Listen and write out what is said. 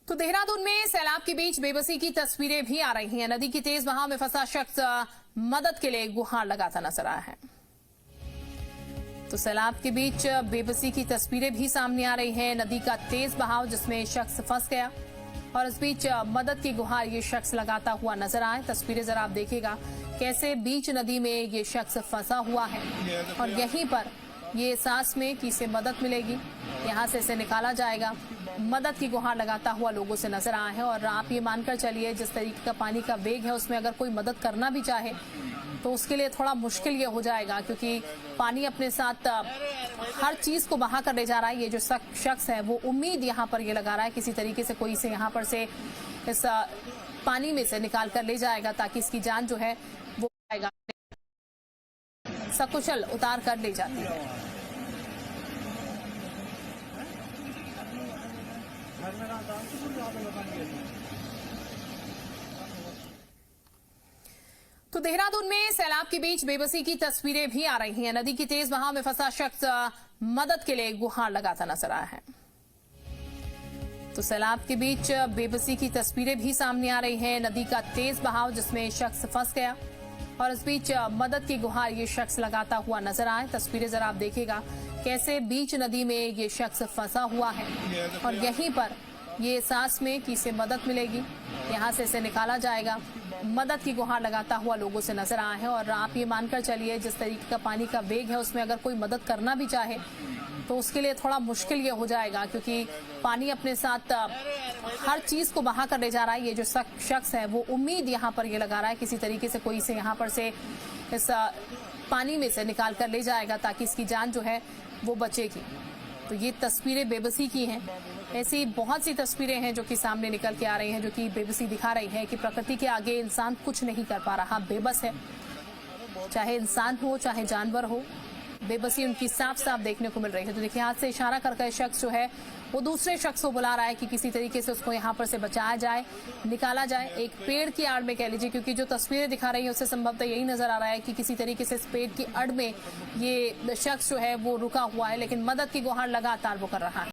तो देहरादून में सैलाब के बीच बेबसी की तस्वीरें भी आ रही हैं। नदी की तेज बहाव में फंसा शख्स मदद के लिए गुहार लगाता नजर आया है। तो सैलाब के बीच बेबसी की तस्वीरें भी सामने आ रही हैं। नदी का तेज बहाव जिसमें शख्स फंस गया और इस बीच मदद की गुहार ये शख्स लगाता हुआ नजर आए। तस्वीरें जरा आप देखिएगा कैसे बीच नदी में ये शख्स फंसा हुआ है और यहीं पर ये एहसास में कि इसे मदद मिलेगी, यहाँ से इसे निकाला जाएगा। मदद की गुहार लगाता हुआ लोगों से नजर आया है। और आप ये मानकर चलिए जिस तरीके का पानी का वेग है उसमें अगर कोई मदद करना भी चाहे तो उसके लिए थोड़ा मुश्किल ये हो जाएगा, क्योंकि पानी अपने साथ हर चीज को बहा कर ले जा रहा है। ये जो शख्स है वो उम्मीद यहाँ पर ये लगा रहा है किसी तरीके से कोई इसे यहाँ पर से इस पानी में से निकाल कर ले जाएगा ताकि इसकी जान जो है वो आएगा, सकुशल उतार कर ले जाती है। तो देहरादून में सैलाब के बीच बेबसी की तस्वीरें भी आ रही हैं। नदी की तेज बहाव में फंसा शख्स मदद के लिए गुहार लगाता नजर आया है। तो सैलाब के बीच बेबसी की तस्वीरें भी सामने आ रही हैं। नदी का तेज बहाव जिसमें शख्स फंस गया और इस बीच मदद की गुहार ये शख्स लगाता हुआ नजर आए। तस्वीरें जरा आप देखिएगा कैसे बीच नदी में ये शख्स फंसा हुआ है और यहीं पर ये एहसास में कि इसे मदद मिलेगी, यहाँ से इसे निकाला जाएगा। मदद की गुहार लगाता हुआ लोगों से नजर आया है। और आप ये मानकर चलिए जिस तरीके का पानी का वेग है उसमें अगर कोई मदद करना भी चाहे तो उसके लिए थोड़ा मुश्किल ये हो जाएगा, क्योंकि पानी अपने साथ हर चीज को बहा कर ले जा रहा है। ये जो शख्स है वो उम्मीद यहाँ पर ये लगा रहा है किसी तरीके से कोई इसे यहाँ पर से इस पानी में से निकाल कर ले जाएगा ताकि इसकी जान जो है वो बचेगी। तो ये तस्वीरें बेबसी की हैं। ऐसी बहुत सी तस्वीरें हैं जो कि सामने निकल के आ रही हैं, जो कि बेबसी दिखा रही है कि प्रकृति के आगे इंसान कुछ नहीं कर पा रहा, बेबस है। चाहे इंसान हो चाहे जानवर हो, बेबसी उनकी साफ साफ देखने को मिल रही है। तो देखिए हाथ से इशारा करके शख्स जो है वो दूसरे शख्स को बुला रहा है कि किसी तरीके से उसको यहाँ पर से बचाया जाए, निकाला जाए। एक पेड़ की आड़ में कह लीजिए, क्योंकि जो तस्वीरें दिखा रही है उससे संभवतः यही नजर आ रहा है कि किसी तरीके से इस पेड़ की आड़ में ये शख्स जो है वो रुका हुआ है, लेकिन मदद की गुहार लगातार वो कर रहा है।